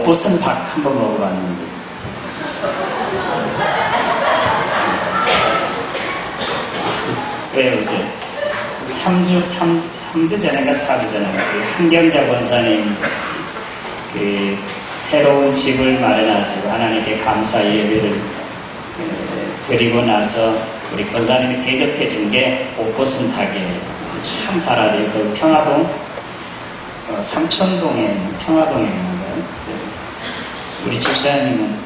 옷벗은 닭 한번 먹어봤는데 왜 웃어요? 3주 전인가 4주 전인가 한경자 권사님 새로운 집을 마련하시고 하나님께 감사 예배를 드리고 나서 우리 권사님이 대접해 준 게 옷벗은 닭이에요. 참 잘하대요. 그 평화동 삼천동에 평화동에 있는 거예요. 우리 집사님은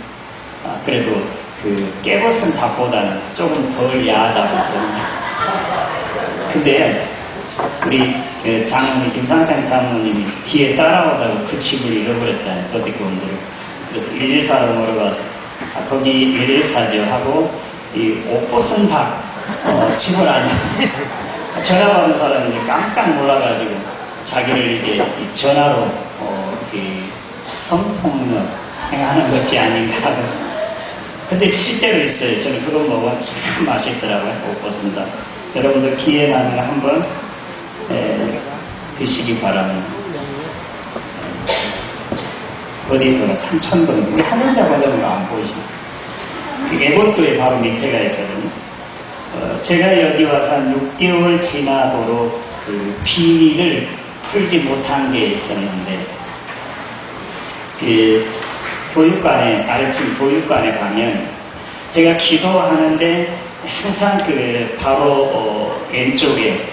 그래도 그 깨벗은 닭보다는 조금 덜 야하다고 하거든요. 근데 우리 그 장모님 김상장 장모님이 뒤에 따라오다가 그 집을 잃어버렸잖아요. 도둑놈들을. 그래서 114로 물어봐서 거기 114죠 하고 이 옷벗은 닭 집을 아냐 전화 받은 사람이 깜짝 놀라가지고 자기를 이제 전화로 성폭력 행하는 것이 아닌가 하고. 근데 실제로 있어요. 저는 그거 먹으면 참 맛있더라고요. 옷벗은 닭. 여러분들 기회 나면 한번 드시기 바랍니다. 어디가 삼천동 우리 한영자 과장으로 안 보이시나요? 애봇도에 바로 밑에가 있거든요. 제가 여기 와서 한 6개월 지나도록 그 비밀을 풀지 못한 게 있었는데 그 교육관에 아래층 교육관에 가면 제가 기도하는데 항상 그 바로 왼쪽에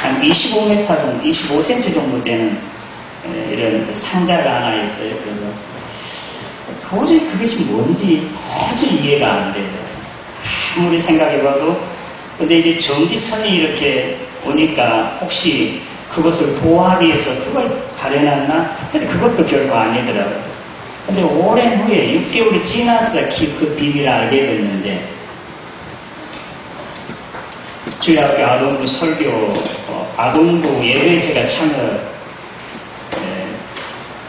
한 25m 정도, 25cm 정도 되는 이런 상자가 하나 있어요. 그래서 도저히 그것이 뭔지 도저히 이해가 안 돼요. 아무리 생각해봐도. 근데 이제 전기선이 이렇게 오니까 혹시 그것을 보호하기 위해서 그걸 가려놨나? 근데 그것도 결코 아니더라고요. 근데 오랜 후에 6개월이 지나서 그 비밀을 알게 됐는데 저희 학교 아동부 설교, 아동부 예배 제가 참여,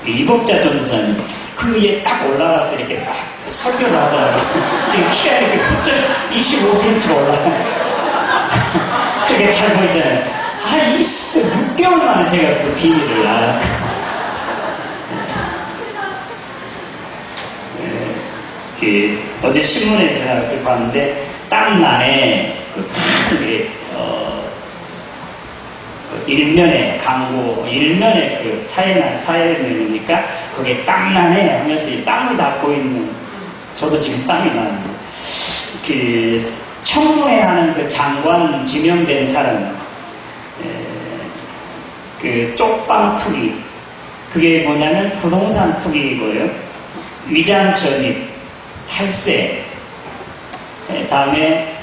이복자 전도사님, 그 위에 딱 올라가서 이렇게 딱 설교를 하더라고요. 키가 이렇게 훌쩍 25cm 올라가요. 되게 잘 보이잖아요. 한 6개월 만에 제가 그 비밀을 알았어요. 어제 신문에 제가 봤는데, 땅란에 일면에 광고, 일면에 그 사회면이니까 거기에 땅란에 하면서 이 땅을 닦고 있는, 저도 지금 땀이 나는데, 그 청문회 하는 그 장관 지명된 사람, 그 쪽방 투기, 그게 뭐냐면 부동산 투기이고요, 위장 전입, 탈세, 다음에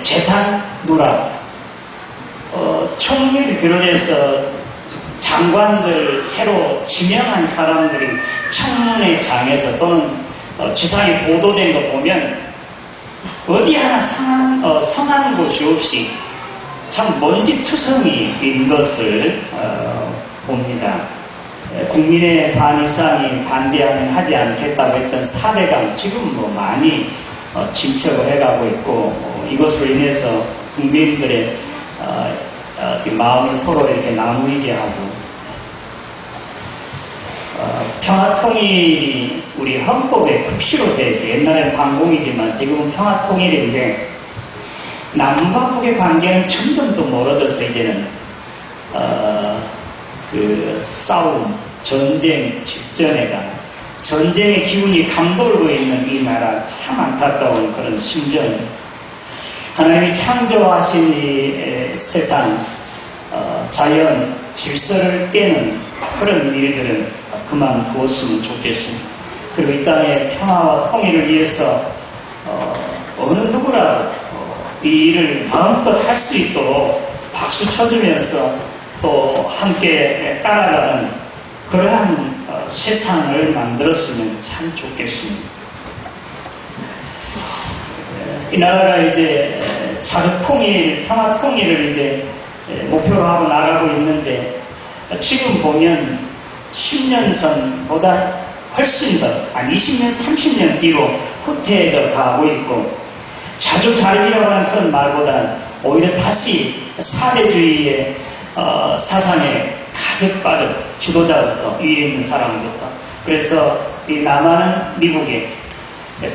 재산 누락, 총리를 비롯해서 장관들 새로 지명한 사람들이 청문회 장에서 또는 지상에 보도된 거 보면 어디 하나 성한 곳이 없이 참 먼지투성이인 것을 봅니다. 국민의 반 이상이 반대하면 하지 않겠다고 했던 사대강 지금 뭐 많이 침체를 해가고 있고, 이것으로 인해서 국민들의 마음이 서로 이렇게 나누게 하고, 평화통일이 우리 헌법에 국시로 되어 있어요. 옛날에는 반공이지만 지금은 평화통일인데, 남과 북의 관계는 점점 더 멀어져서 이제는 그 싸움, 전쟁 직전에 가는, 전쟁의 기운이 감돌고 있는 이 나라, 참 안타까운 그런 심정입니다. 하나님이 창조하신 이 세상, 자연, 질서를 깨는 그런 일들은 그만두었으면 좋겠습니다. 그리고 이 땅의 평화와 통일을 위해서 어느 누구라도 이 일을 마음껏 할 수 있도록 박수 쳐주면서 또 함께 따라가는 그러한 세상을 만들었으면 참 좋겠습니다. 이 나라가 이제 사회 통일, 평화 통일을 이제 목표로 하고 나가고 있는데, 지금 보면 10년 전보다 훨씬 더, 한 20년, 30년 뒤로 후퇴해져 가고 있고, 자주자립이라고 하는 그런 말보다 오히려 다시 사대주의의 사상에 가득 빠져 지도자부터, 위에 있는 사람부터. 그래서 이 남한은 미국에,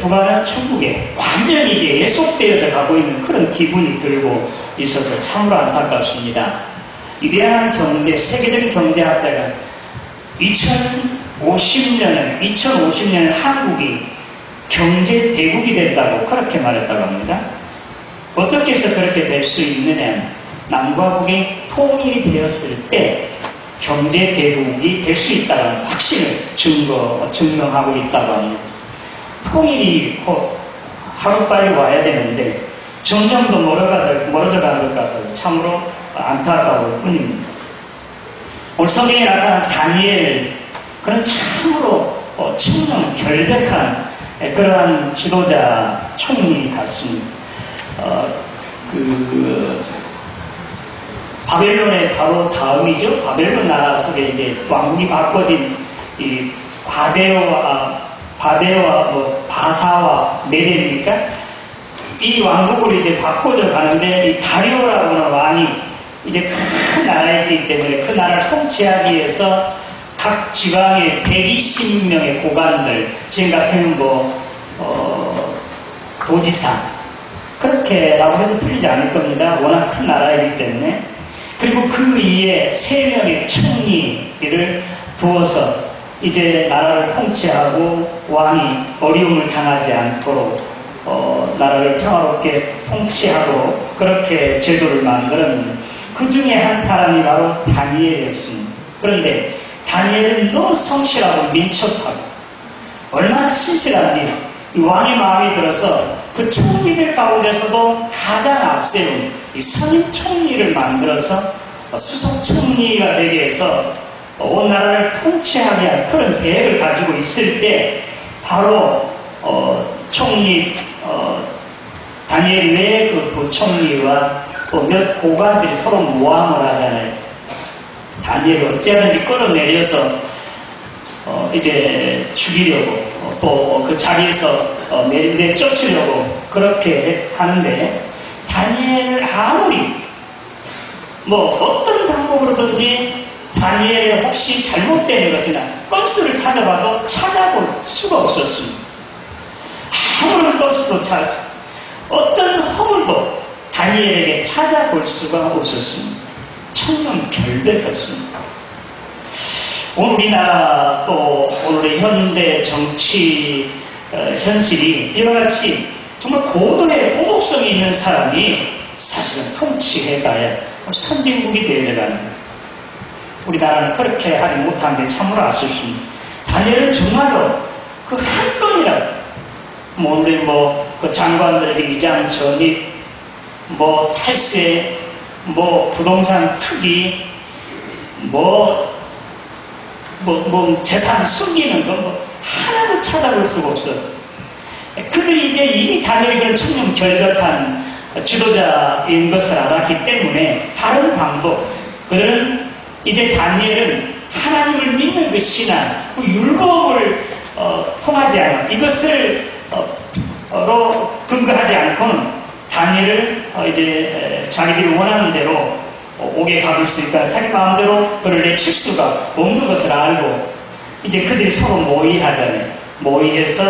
북한은 중국에 완전히 이게 예속되어져 가고 있는 그런 기분이 들고 있어서 참으로 안타깝습니다. 위대한 세계적인 경제학자가 2050년에 한국이 경제 대국이 된다고 그렇게 말했다고 합니다. 어떻게 해서 그렇게 될 수 있느냐? 남과 북이 통일이 되었을 때 경제 대국이 될 수 있다는 확신을 증명하고 있다고 합니다. 통일이 하루빨리 와야 되는데 점점 더 멀어져 가는 것 같아서 참으로 안타까울 뿐입니다. 오늘 성경에 나타난 다니엘, 그런 참으로 청정 결백한 그러한 지도자 총리 같습니다. 바벨론의 바로 다음이죠. 바벨론 나라 속에 이제 왕국이 바꿔진 이 바사와 메데입니까? 이 왕국으로 이제 바꿔져 가는데 이 다리오라고 하는 왕이 이제 큰 나라이기 때문에 그 나라를 통치하기 위해서 각 지방에 120명의 고관들, 지금 같은 도지사, 그렇게라고 해도 틀리지 않을 겁니다. 워낙 큰 나라이기 때문에. 그리고 그 위에 3명의 총리를 두어서 이제 나라를 통치하고 왕이 어려움을 당하지 않도록 나라를 평화롭게 통치하도록 그렇게 제도를 만들었는데 그 중에 한 사람이 바로 다니엘이었습니다. 그런데 다니엘은 너무 성실하고 민첩하고 얼마나 신실한지 이 왕의 마음이 들어서 그 총리들 가운데서도 가장 앞세운 이 선임 총리를 만들어서 수석 총리가 되게 해서 온 나라를 통치하게 한 그런 계획을 가지고 있을 때 바로 총리 다니엘 외에 그 두 총리와 또 몇 고관들이 서로 모함을 하잖아요. 다니엘을 어찌하든지 끌어내려서 이제 죽이려고 또 그 자리에서 내쫓으려고 그렇게 하는데 다니엘을 아무리 어떤 방법으로든지 다니엘의 혹시 잘못된 것이나 건수를 찾아봐도 찾아볼 수가 없었습니다. 아무런 건수도 어떤 허물도 다니엘에게 찾아볼 수가 없었습니다. 청년 결백했습니다. 오늘 우리나라 또 오늘의 현대 정치 현실이 이와 같이 정말 고도의 도덕성이 있는 사람이 사실은 통치해가야 선진국이 되어가는 우리나라는 그렇게 하지 못한 게 참으로 아쉽습니다. 다니엘은 정말로 그 한 건이라도 오늘 그 장관들에게 이장 전입, 탈세, 부동산 투기, 재산 숨기는 거 하나도 찾아볼 수가 없어요. 그들이 이제 이미 다니엘이 그런 청렴 결백한 지도자인 것을 알았기 때문에 다른 방법, 그들은 이제 다니엘은 하나님을 믿는 그 신앙, 그 율법을 통하지 않은 이것을 근거하지 않고는 다니엘을 이제 자기들이 원하는 대로 옥에 가둘 수 있다. 자기 마음대로 그를 내칠 수가 없는 것을 알고 이제 그들이 서로 모의하잖아요. 모의해서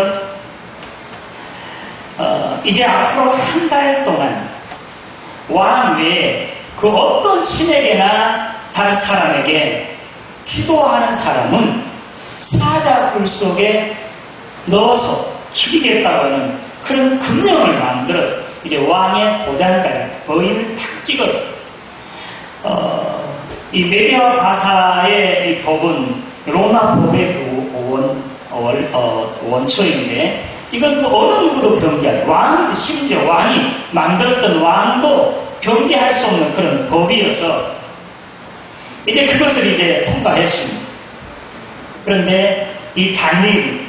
이제 앞으로 한 달 동안 왕 외에 그 어떤 신에게나 다른 사람에게 기도하는 사람은 사자굴 속에 넣어서 죽이겠다고 하는 그런 금령을 만들어서 이제 왕의 도장까지 거인을 탁 찍어서 이 메디와 바사의 이 법은 로마 법의 원초인데 이건 어느 누구도 변개할 왕 심지어 왕이 만들었던 왕도 변개할 수 없는 그런 법이어서 이제 그것을 이제 통과했습니다. 그런데 이 다니엘이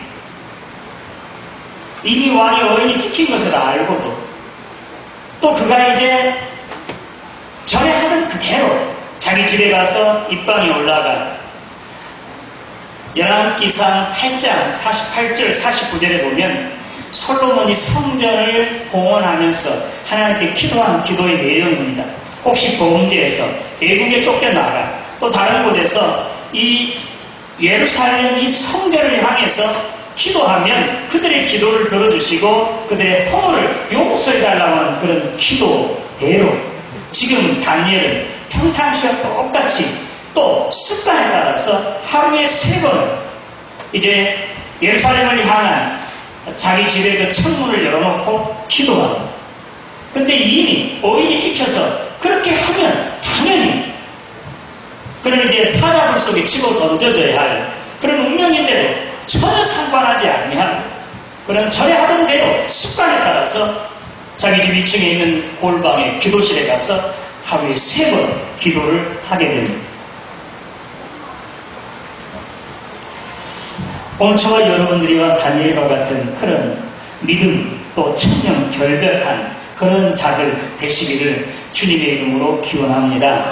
이미 왕의 어인이 찍힌 것을 알고도 또 그가 이제 전에 하던 그대로 자기 집에 가서 입방에 올라가 열왕기상 8장 48절 49절에 보면 솔로몬이 성전을 봉헌하면서 하나님께 기도한 기도의 내용입니다. 혹시 범죄해서 애국에 쫓겨나가 또 다른 곳에서 이 예루살렘이 성전을 향해서 기도하면 그들의 기도를 들어주시고 그들의 허물을 용서해달라고 하는 그런 기도예요. 지금 다니엘은 평상시와 똑같이 또 습관에 따라서 하루에 3번 이제 예루살렘을 향한 자기 집의 그 창문을 열어놓고 기도하고, 근데 이미 오인이 찍혀서 그렇게 하면 당연히 그런 이제 사자굴 속에 집어 던져져야 할 그런 운명인데도 전혀 상관하지 아니한 그런 전에 하던 대로 습관에 따라서 자기 집 2층에 있는 골방의 기도실에 가서 하루에 3번 기도를 하게 됩니다. 오늘 저와 여러분들이와 다니엘과 같은 그런 믿음 또 천명 결백한 그런 자들 되시기를 주님의 이름으로 기원합니다.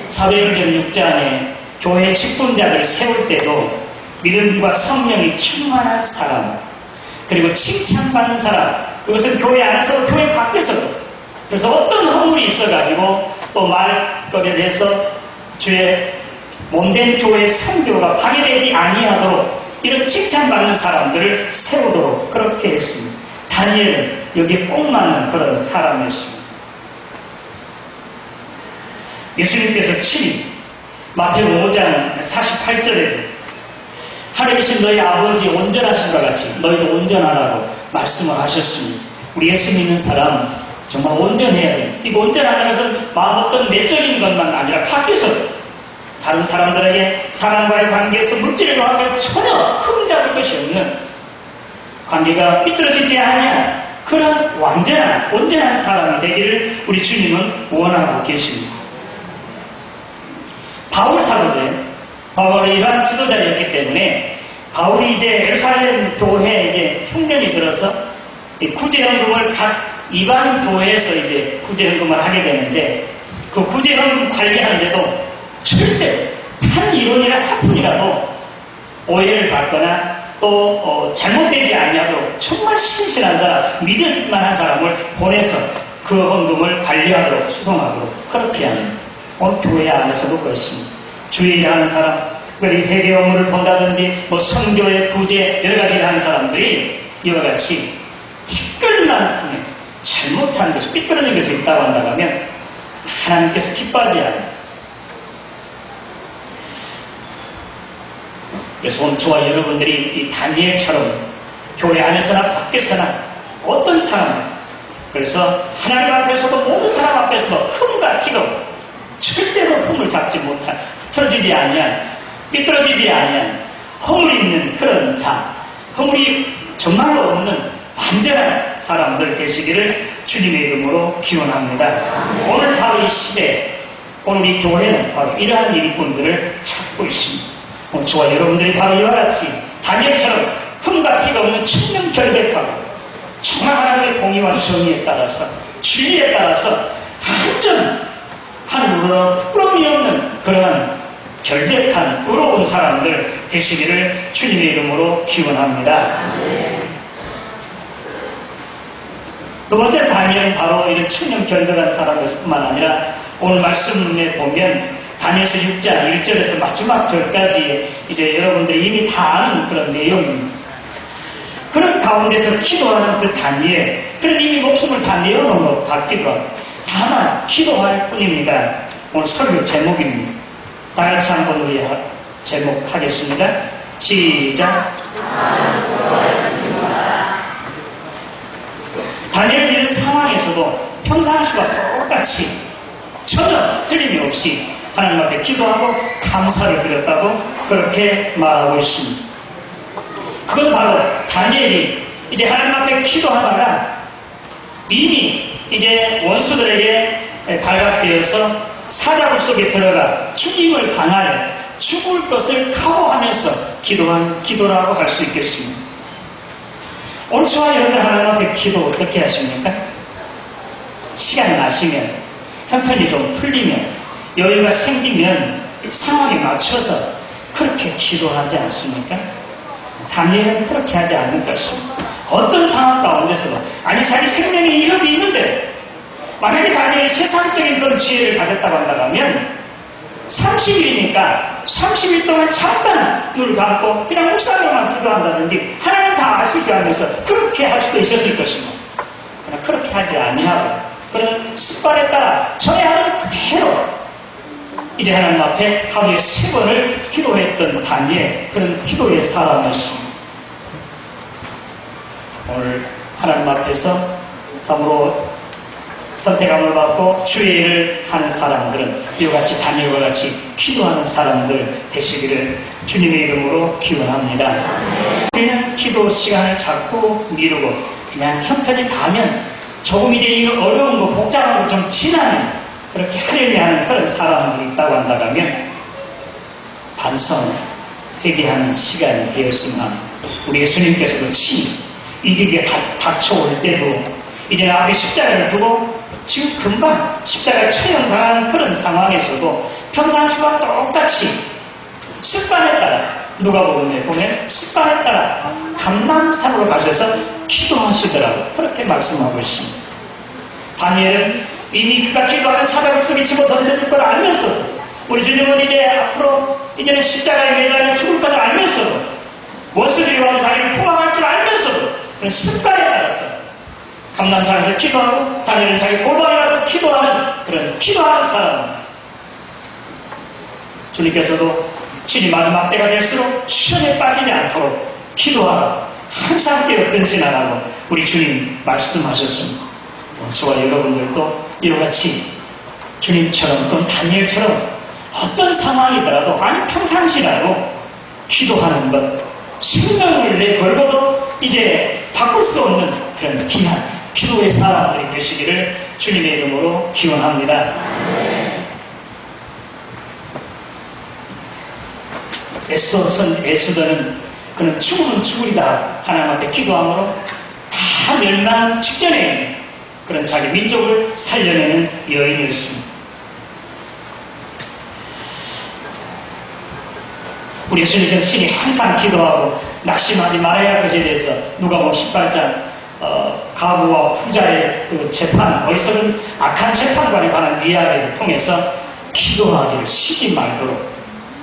사도행전 6장에 교회 직분자들 세울 때도 믿음과 성령이 충만한 사람, 그리고 칭찬받는 사람, 그것은 교회 안에서도 교회 밖에서도, 그래서 어떤 허물이 있어가지고 또 말거리를 해서 주의 몸된 교회의 선교가 방해되지 아니하도록 이런 칭찬받는 사람들을 세우도록 그렇게 했습니다. 다니엘은 여기에 꼭 맞는 그런 사람이었습니다. 예수님께서 친히 마태복음 5장 48절에 하늘이신 너희 아버지 온전하신과 같이 너희도 온전하라고 말씀을 하셨습니다. 우리 예수 믿는 사람 정말 온전해야 돼요. 이거 온전하다는 것은 마음 어떤 내적인 것만 아니라 밖에서 다른 사람들에게 사람과의 관계에서 물질의 관계에 전혀 흠잡을 것이 없는 관계가 삐뚤어지지 않냐, 그런 완전한 온전한 사람이 되기를 우리 주님은 원하고 계십니다. 바울 사도는 바울이 이러한 지도자였기 때문에 바울이 이제 예루살렘 교회에 이제 흉년이 들어서 구제헌금을 각 이방 교회에서 이제 구제헌금을 하게 되는데, 그 구제헌금 관리하는데도 절대 한 이론이나 한 푼이라도 오해를 받거나 또 잘못되지 아니하도록 정말 신실한 사람, 믿을 만한 사람을 보내서 그 헌금을 관리하도록 수송하도록 그렇게 하는 오늘 교회 안에서도 그렇습니다. 주의 일하는 사람, 특별히 회개 업무를 본다든지 뭐 선교의 구제 여러 가지를 하는 사람들이 이와 같이 특별한 분에 잘못한 것이 삐뚤어진 것이 있다고 한다면 하나님께서 기뻐하지 않아요. 그래서 오늘 저와 여러분들이 이 다니엘처럼 교회 안에서나 밖에서나 어떤 사람, 그래서 하나님 앞에서도 모든 사람 앞에서도 흠과 티가 절대로 흠을 잡지 못한, 흐트러지지 아니한, 삐뚤어지지 아니한 허물이 있는 그런 자, 허물이 정말로 없는 완전한 사람들 되시기를 주님의 이름으로 기원합니다. 오늘 바로 이 시대, 오늘 이 교회는 바로 이러한 일꾼들을 찾고 있습니다. 저와 여러분들이 바로 이와 같이 다니엘처럼 흠과 티가 없는 천명 결백하고 정말 하나님의 공의와 정의에 따라서 진리에 따라서 한전한 부끄러움이 없는 그러한 결백한 의로운 사람들 되시기를 주님의 이름으로 기원합니다. 두 번째 다니엘은 바로 이런 천명 결백한 사람들뿐만 아니라 오늘 말씀에 보면 다니엘서 6장 1절에서 마지막 절까지 이제 여러분들이 이미 다 아는 그런 내용입니다. 그런 가운데서 기도하는 그 다니엘, 그런 이미 목숨을 다 내어놓은 것 같기도 하고 다만 기도할 뿐입니다. 오늘 설교 제목입니다. 다 같이 한번 우리 제목 하겠습니다. 시작. 다니엘은 이런 상황에서도 평상시와 똑같이 전혀 틀림이 없이 하나님 앞에 기도하고 감사를 드렸다고 그렇게 말하고 있습니다. 그건 바로 다니엘이 이제 하나님 앞에 기도하다가 이미 이제 원수들에게 발각되어서 사자굴 속에 들어가 죽임을 당할, 죽을 것을 각오하면서 기도한 기도라고 할 수 있겠습니다. 오늘 저와 여러분 하나님 앞에 기도 어떻게 하십니까? 시간 나시면, 형편이 좀 풀리면, 여유가 생기면 상황에 맞춰서 그렇게 기도하지 않습니까? 다니엘은 그렇게 하지 않는 것입니다. 어떤 상황 가운데서도, 아니 자기 생명의 위협이 있는데 만약에 다니엘이 세상적인 그런 지혜를 가졌다고 한다면 30일이니까 30일 동안 잠깐 눈을 감고 그냥 묵상으로만 기도한다든지 하나님 다 아시지 않으면서 그렇게 할 수도 있었을 것이고, 그러나 그렇게 하지 아니하고 그런 습관에 따라 전에하는 그대로 이제 하나님 앞에 하루에 3번을 기도했던 다니엘, 그런 기도의 사람이었습니다. 오늘 하나님 앞에서 참으로 선택함을 받고 주의 일을 하는 사람들은 이와 같이 다니엘과 같이 기도하는 사람들 되시기를 주님의 이름으로 기원합니다. 그냥 기도 시간을 자꾸 미루고 그냥 형편이 닿으면 조금 이제 이 어려운 거 복잡한 거 좀 지나면 그렇게 하려니 하는 그런 사람들이 있다고 한다면 반성, 회개하는 시간이 되었으면 합니다. 우리 예수님께서도 친히 이들이 닥쳐올 때도 이제 앞에 십자가를 두고 지금 금방 십자가에 처형당한 그런 상황에서도 평상시와 똑같이 습관에 따라, 누가복음에 보면 습관에 따라 감람산으로 가셔서 기도하시더라고 그렇게 말씀하고 있습니다. 다니엘은 이미 그가 기도하는 사자를 소리치고 던져질 걸 알면서도, 우리 주님은 이제 앞으로 이제는 십자가에 매달려 죽을 것을 알면서도, 원수들이 와서 자기를 포함할 줄 알면서도 그런 습관에 따라서 감람산에서 기도하고 다니엘은 자기 골방에 가서 기도하는 그런 기도하는 사람. 주님께서도 친히 마지막 때가 될수록 시험에 빠지지 않도록 기도하라, 항상 깨어든지나라고 우리 주님 말씀하셨습니다. 저와 여러분들도 이와 같이 주님처럼 또 다니엘처럼 어떤 상황이더라도, 아니 평상시라도 기도하는 것, 생명을 내걸고도 이제 바꿀 수 없는 그런 귀한 기도의 사람들이 되시기를 주님의 이름으로 기원합니다. 에스더는 그는 죽으면 죽으리다 하나님 앞에 기도함으로 다 멸망 직전에 있는 그런 자기 민족을 살려내는 여인이었습니다. 우리 예수님께서 신이 항상 기도하고 낙심하지 말아야 할 것에 대해서 누가복음 18장 가부와 부자의 그 재판, 어디서든 악한 재판관에 관한 이야기를 통해서 기도하기를 쉬지 말도록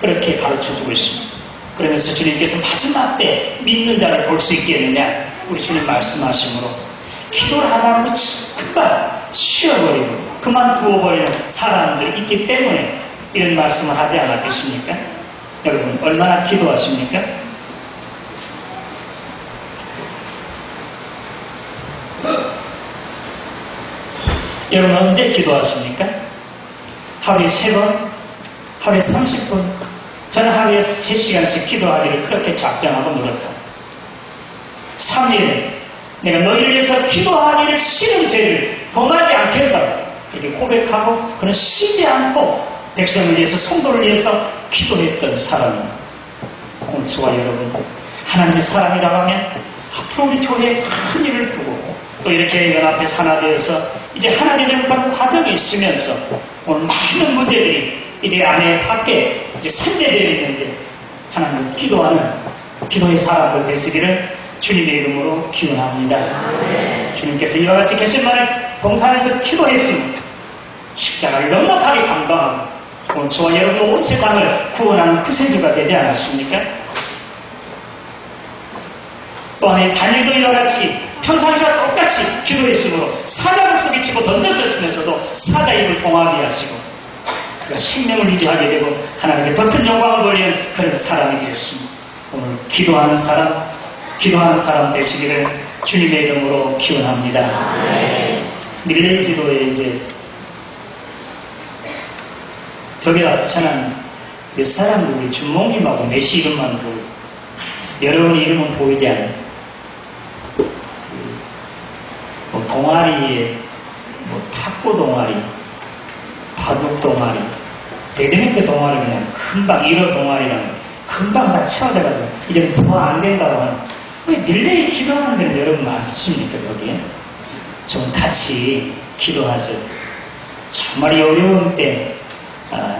그렇게 가르쳐주고 있습니다. 그러면서 주님께서 마지막 때 믿는 자를 볼 수 있겠느냐, 우리 주님 말씀하시므로 기도를 하나로 금방 쉬어버리고 그만두어버리는 사람들이 있기 때문에 이런 말씀을 하지 않았겠습니까? 여러분 얼마나 기도하십니까? 여러분 언제 기도하십니까? 하루에 3번? 하루에 30분? 저는 하루에 3시간씩 기도하기를 그렇게 작정하고 노력합니다. 3일 내가 너희를 위해서 기도하기를 싫은 죄를 범하지 않겠다고 이렇게 고백하고 그는 쉬지 않고 백성을 위해서, 성도를 위해서 기도했던 사람입니다. 오늘 저와 여러분 하나님의 사람이라고 하면 앞으로 우리 교회에 큰 일을 두고 또 이렇게 연합해 산하되어서 이제 하나님의 그런 과정이 있으면서 오늘 많은 문제들이 이제 안에 밖에 이제 산재되어 있는데 하나님 기도하는 기도의 사람들 되시기를 주님의 이름으로 기원합니다. 주님께서 이와 같이 겟세마네 동산에서 기도했으면 십자가를 넉넉하게 감당하고 오늘 저와 여러분 온 세상을 구원하는 구세주가 되지 않았습니까? 또한 다니엘도 이와 같이 평상시와 똑같이 기도했으므로 사자를 속이치고 던졌으면서도 사자 입을 봉하게 하시고 그가 생명을 유지하게 되고 하나님께 더 큰 영광을 돌리는 그런 사람이 되었습니다. 오늘 기도하는 사람 되시기를 주님의 이름으로 기원합니다. 밀레 기도에 이제 벽에다 붙여놓은 몇 사람들이 주몽님하고 메시 이름만 보이고 여러분 이름은 보이지 않아요. 뭐 동아리에 뭐 탁구 동아리, 바둑 동아리, 배드민턴 동아리 그냥 금방 일어 동아리랑 금방 다 채워져가지고 이제 더 안 된다고 하는 왜 밀레이 기도하는 데는 여러분 많으십니까 거기에? 좀 같이 기도하죠. 정말 어려운 때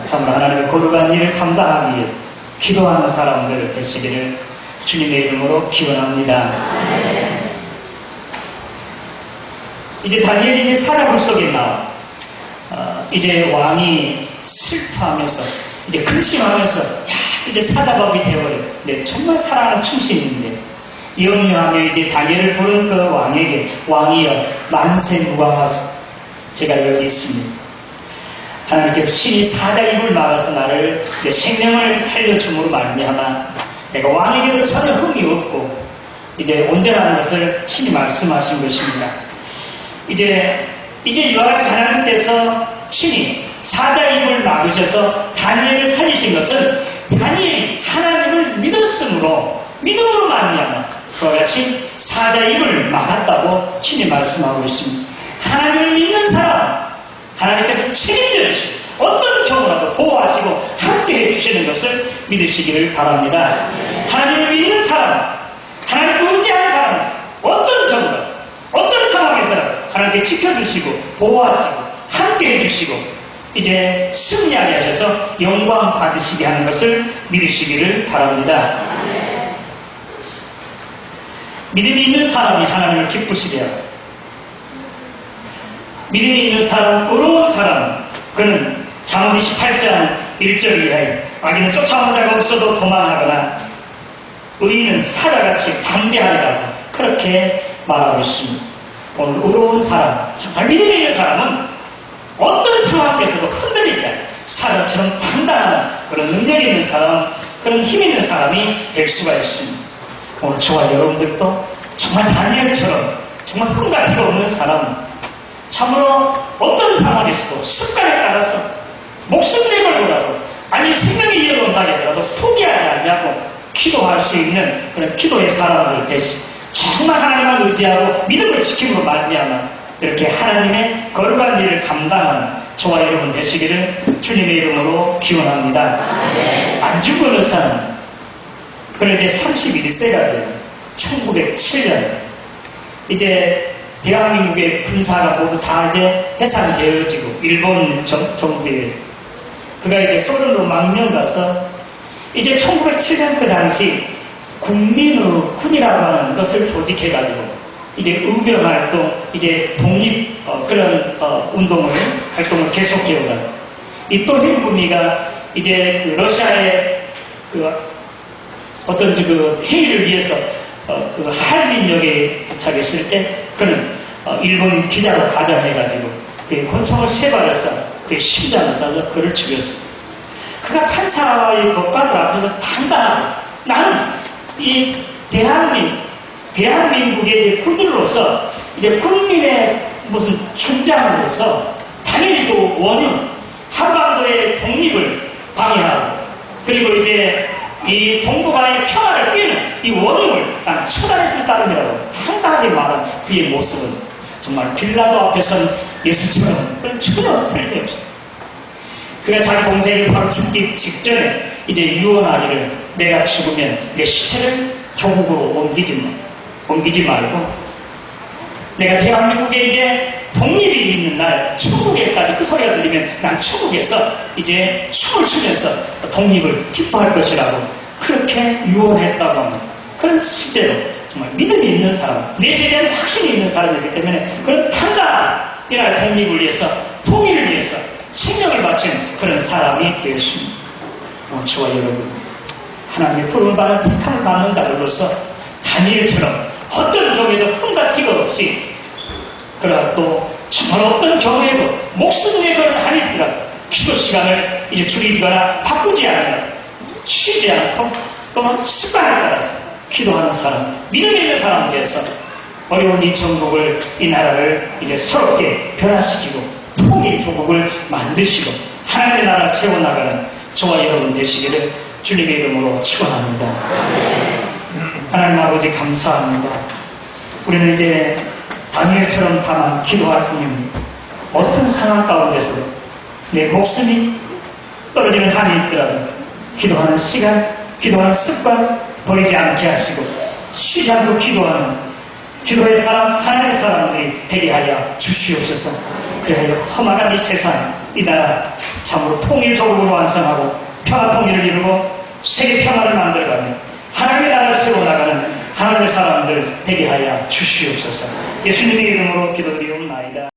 참으로 하나님의 거룩한 일을 감당하기 위해서 기도하는 사람들 되시기를 주님의 이름으로 기원합니다. 이제 다니엘이 이제 사자굴 속에 나와 이제 왕이 슬퍼하면서 이제 근심하면서 야 이제 사자법이 되어버려요. 네, 정말 사랑하는 충신인데 염려하며 이제 다니엘을 부른 그 왕에게 왕이여 만세 무강하소서. 제가 여기 있습니다. 하나님께서 신이 사자 입을 막아서 나를 내 생명을 살려줌으로 말미암아 내가 왕에게도 전혀 흠이 없고 이제 온전한 것을 신이 말씀하신 것입니다. 이제 이와 같이 하나님께서 신이 사자 입을 막으셔서 다니엘을 살리신 것은 다니엘이 하나님을 믿음으로 말미암아 그와 같이 사자 입을 막았다고 신이 말씀하고 있습니다. 하나님을 믿는 사람, 하나님께서 책임져 주시고 어떤 경우라도 보호하시고 함께해 주시는 것을 믿으시기를 바랍니다. 하나님을 믿는 사람, 하나님을 의지하는 사람, 어떤 경우라도 어떤 상황에서는 하나님께 지켜주시고 보호하시고 함께해 주시고 이제 승리하게 하셔서 영광 받으시게 하는 것을 믿으시기를 바랍니다. 믿음이 있는 사람이 하나님을 기쁘시게 하고 믿음이 있는 사람, 의로운 사람, 그는 잠언 28장 1절 이하에 악인은 쫓아오는 자가 없어도 도망하거나 의인은 사자같이 담대하리라고 그렇게 말하고 있습니다. 오늘 의로운 사람, 정말 믿음이 있는 사람은 어떤 상황에서도 흔들리지 않아요. 사자처럼 당당한 그런 능력 있는 사람, 그런 힘 있는 사람이 될 수가 있습니다. 오늘 저와 여러분들도 정말 다니엘처럼 정말 흠가티가 없는 사람, 참으로 어떤 상황에서도 습관에 따라서 목숨 내걸고라도 아니 생명이 이어온다 하더라도 포기하지 않고 기도할 수 있는 그런 기도의 사람들 대신 정말 하나님만 의지하고 믿음을 지킴으로 말미암아 이렇게 하나님의 거룩한 일을 감당하는 저와 여러분 되시기를 주님의 이름으로 기원합니다. 안중근 의사는 그는 이제 31세가 돼요. 1907년 이제 대한민국의 군사가 모두 다 이제 해산되어지고 일본 정부에 그가 이제 소련으로 망명 가서 이제 1907년 그 당시 국민의 군이라고 하는 것을 조직해가지고 이제 의병활동, 이제 독립 그런 활동을 계속해오다. 이 또현구미가 이제 그 러시아의 그 어떤 그 회의를 위해서 그 할빈역에 도착했을 때 그는 일본 기자로 가장해가지고 그 권총을 세 발에서 그 심장을 짜서 그를 죽였습니다. 그가 판사의 법관들 앞에서 당당하고 나는 이 대한민국의 군인으로서 이제 국민의 무슨 중장으로서 당연히도 원흉 한반도의 독립을 방해하고 그리고 이제 이 동북아의 평화를 깨는 이 원흉을 난 처단했을 따름이라고 당당하게 말한 그의 모습은 정말 빌라도 앞에선 예수처럼 그런 전혀 틀림없어요. 그가 자기 동생이 바로 죽기 직전에 이제 유언하기를 내가 죽으면 내 시체를 조국으로 옮기지 말고 내가 대한민국에 이제 독립이 있는 날 천국에까지 그 소리가 들리면 난 천국에서 이제 춤을 추면서 독립을 기뻐할 것이라고 그렇게 유언했다고 합니다. 그런 실제로 정말 믿음이 있는 사람, 내세에 대한 확신이 있는 사람이기 때문에 그런 당당한 이 나라 독립을 위해서 통일을 위해서 생명을 바친 그런 사람이 되었습니다. 저와 여러분 하나님의 부름을 받은 택함을 받는 자들로서 다니엘처럼 어떤 종에도 흠과 티가 없이 그러나 또 정말 어떤 경우에도 목숨 내걸은 하니더라도 기도 시간을 이제 줄이거나 바꾸지 않으라 쉬지 않고 또는 습관에 따라서 기도하는 사람, 믿음이 있는 사람 되어서 어려운 이 전국을, 이 나라를 이제 새롭게 변화시키고 통일 조국을 만드시고 하나님의 나라를 세워나가는 저와 여러분 되시기를 주님의 이름으로 축원합니다. 하나님 아버지 감사합니다. 우리는 이제 다니엘처럼 다만 기도할 뿐입니다. 어떤 상황 가운데서도 내 목숨이 떨어지는 한이 있더라도 기도하는 시간, 기도하는 습관 버리지 않게 하시고 쉬지 않고 기도하는 기도의 사람, 하나님의 사람들이 되게 하여 주시옵소서. 그래야 험악한 이 세상, 이 나라 참으로 통일적으로 완성하고 평화 통일을 이루고 세계 평화를 만들어가며 하나님의 나라를 세워나가는 하나님의 사람들 되게 하여 주시옵소서. 예수님의 이름으로 기도드리옵나이다.